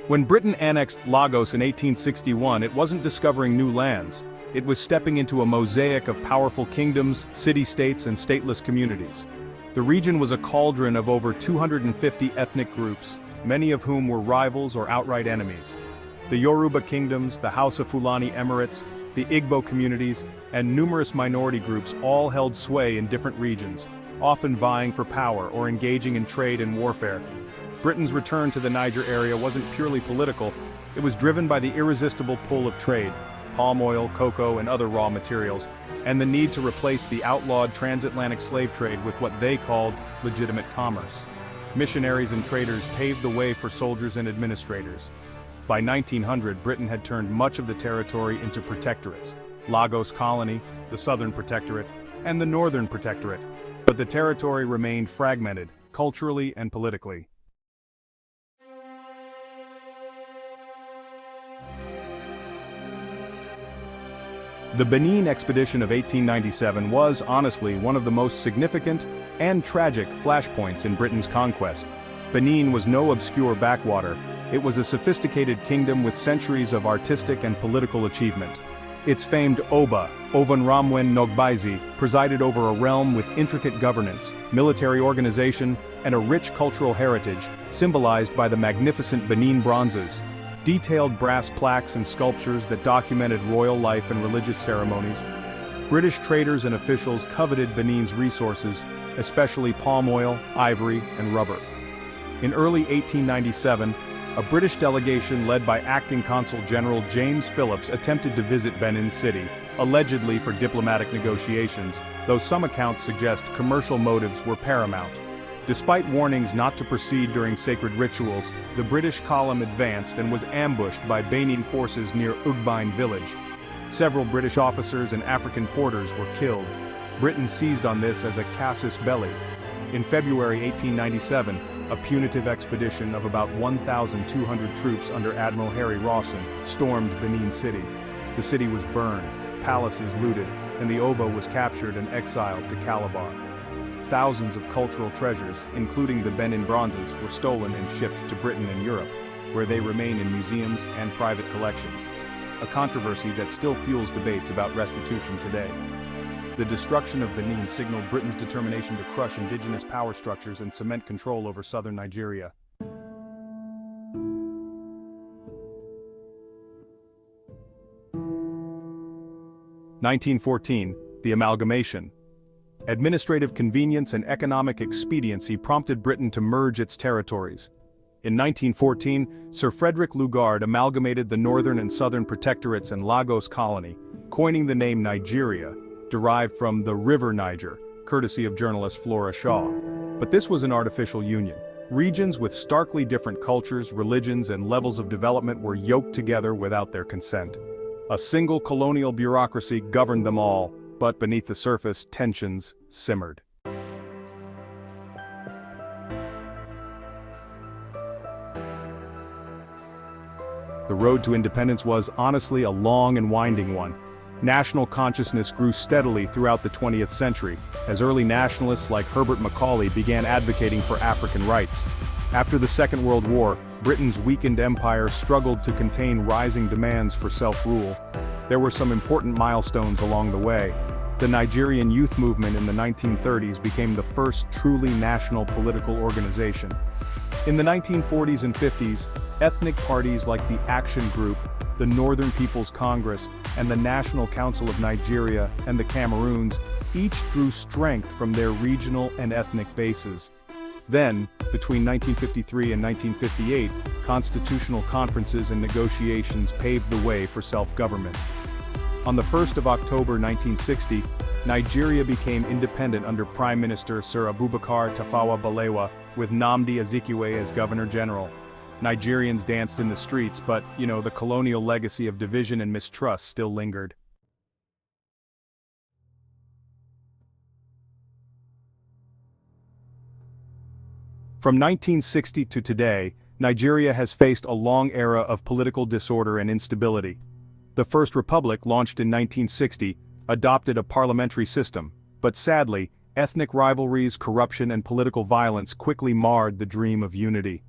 When Britain annexed Lagos in 1861, it wasn't discovering new lands. It was stepping into a mosaic of powerful kingdoms, city-states, and stateless communities. The region was a cauldron of over 250 ethnic groups, many of whom were rivals or outright enemies. The Yoruba kingdoms, the House of Fulani Emirates, the Igbo communities, and numerous minority groups all held sway in different regions, often vying for power or engaging in trade and warfare. Britain's return to the Niger area wasn't purely political, it was driven by the irresistible pull of trade, palm oil, cocoa, and other raw materials, and the need to replace the outlawed transatlantic slave trade with what they called legitimate commerce. Missionaries and traders paved the way for soldiers and administrators. By 1900, Britain had turned much of the territory into protectorates: Lagos Colony, the Southern Protectorate, and the Northern Protectorate. But the territory remained fragmented, culturally and politically. The Benin expedition of 1897 was, honestly, one of the most significant and tragic flashpoints in Britain's conquest. Benin was no obscure backwater. It was a sophisticated kingdom with centuries of artistic and political achievement. Its famed Oba, Ovanramwen Nogbaizi, presided over a realm with intricate governance, military organization, and a rich cultural heritage, symbolized by the magnificent Benin bronzes. Detailed brass plaques and sculptures that documented royal life and religious ceremonies. British traders and officials coveted Benin's resources, especially palm oil, ivory, and rubber. In early 1897, a British delegation led by Acting Consul General James Phillips attempted to visit Benin City, allegedly for diplomatic negotiations, though some accounts suggest commercial motives were paramount. Despite warnings not to proceed during sacred rituals, the British column advanced and was ambushed by Benin forces near Ugbain village. Several British officers and African porters were killed. Britain seized on this as a casus belli. In February 1897, a punitive expedition of about 1,200 troops under Admiral Harry Rawson stormed Benin City. The city was burned, palaces looted, and the Oba was captured and exiled to Calabar. Thousands of cultural treasures, including the Benin bronzes, were stolen and shipped to Britain and Europe, where they remain in museums and private collections. A controversy that still fuels debates about restitution today. The destruction of Benin signaled Britain's determination to crush indigenous power structures and cement control over southern Nigeria. (1914) The Amalgamation. Administrative convenience and economic expediency prompted Britain to merge its territories. In 1914, Sir Frederick Lugard amalgamated the northern and southern protectorates and Lagos Colony, coining the name Nigeria, derived from the River Niger, courtesy of journalist Flora Shaw. But this was an artificial union. Regions with starkly different cultures, religions, and levels of development were yoked together without their consent. A single colonial bureaucracy governed them all, but beneath the surface, tensions simmered. The road to independence was, honestly, a long and winding one. National consciousness grew steadily throughout the 20th century, as early nationalists like Herbert Macaulay began advocating for African rights. After the Second World War, Britain's weakened empire struggled to contain rising demands for self-rule. There were some important milestones along the way. The Nigerian youth movement in the 1930s became the first truly national political organization. In the 1940s and 50s, ethnic parties like the Action Group, the Northern People's Congress, and the National Council of Nigeria and the Cameroons each drew strength from their regional and ethnic bases. Then, between 1953 and 1958, constitutional conferences and negotiations paved the way for self-government. On the 1st of October 1960, Nigeria became independent under Prime Minister Sir Abubakar Tafawa Balewa, with Nnamdi Azikiwe as Governor General. Nigerians danced in the streets, but, the colonial legacy of division and mistrust still lingered. From 1960 to today, Nigeria has faced a long era of political disorder and instability. The First Republic, launched in 1960, adopted a parliamentary system, but sadly, ethnic rivalries, corruption, and political violence quickly marred the dream of unity.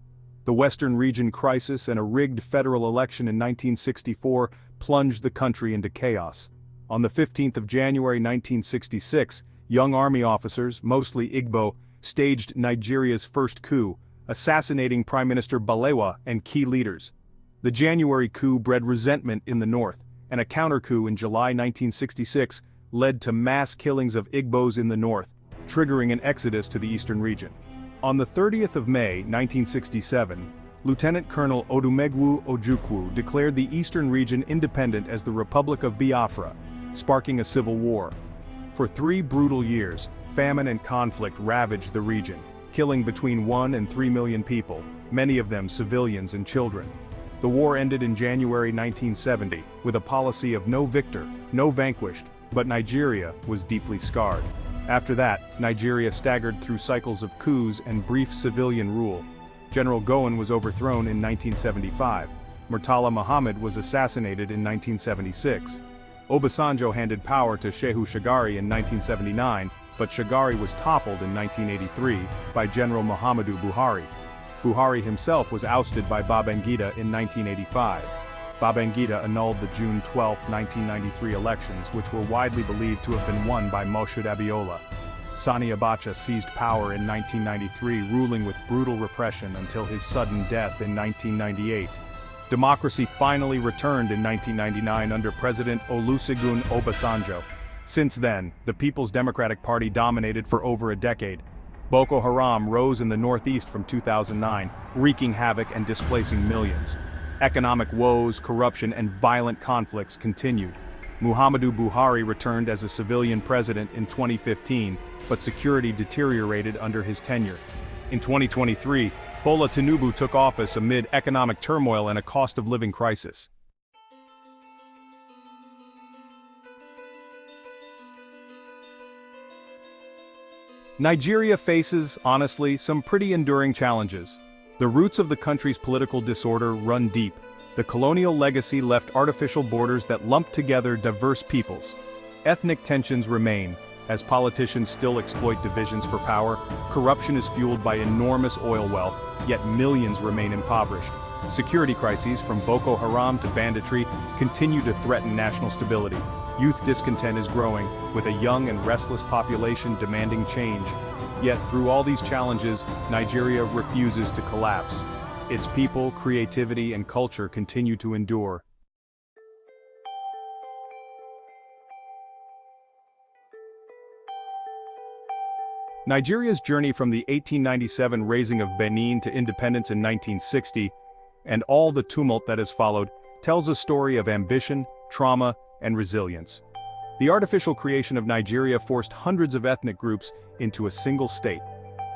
The Western region crisis and a rigged federal election in 1964 plunged the country into chaos. On the 15th of January 1966, young army officers, mostly Igbo, staged Nigeria's first coup, assassinating Prime Minister Balewa and key leaders. The January coup bred resentment in the north, and a counter-coup in July 1966 led to mass killings of Igbos in the north, triggering an exodus to the eastern region. On the 30th of May 1967, Lieutenant Colonel Odumegwu Ojukwu declared the eastern region independent as the Republic of Biafra, sparking a civil war. For 3 brutal years, famine and conflict ravaged the region, killing between 1 and 3 million people, many of them civilians and children. The war ended in January 1970, with a policy of no victor, no vanquished, but Nigeria was deeply scarred. After that, Nigeria staggered through cycles of coups and brief civilian rule. General Gowon was overthrown in 1975. Murtala Muhammad was assassinated in 1976. Obasanjo handed power to Shehu Shagari in 1979, but Shagari was toppled in 1983 by General Muhammadu Buhari. Buhari himself was ousted by Babangida in 1985. Babangida annulled the June 12, 1993 elections, which were widely believed to have been won by Moshood Abiola. Sani Abacha seized power in 1993, ruling with brutal repression until his sudden death in 1998. Democracy finally returned in 1999 under President Olusegun Obasanjo. Since then, the People's Democratic Party dominated for over a decade. Boko Haram rose in the northeast from 2009, wreaking havoc and displacing millions. Economic woes, corruption, and violent conflicts continued. Muhammadu Buhari returned as a civilian president in 2015, but security deteriorated under his tenure. In 2023, Bola Tinubu took office amid economic turmoil and a cost-of-living crisis. Nigeria faces, honestly, some pretty enduring challenges. The roots of the country's political disorder run deep. The colonial legacy left artificial borders that lumped together diverse peoples. Ethnic tensions remain, as politicians still exploit divisions for power. Corruption is fueled by enormous oil wealth, yet millions remain impoverished. Security crises, from Boko Haram to banditry, continue to threaten national stability. Youth discontent is growing, with a young and restless population demanding change. Yet, through all these challenges, Nigeria refuses to collapse. Its people, creativity, and culture continue to endure. Nigeria's journey from the 1897 raising of Benin to independence in 1960, and all the tumult that has followed, tells a story of ambition, trauma, and resilience. The artificial creation of Nigeria forced hundreds of ethnic groups into a single state.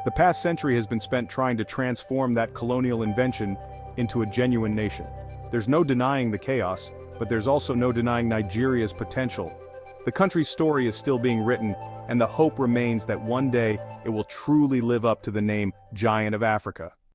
The past century has been spent trying to transform that colonial invention into a genuine nation. There's no denying the chaos, but there's also no denying Nigeria's potential. The country's story is still being written, and the hope remains that one day it will truly live up to the name Giant of Africa.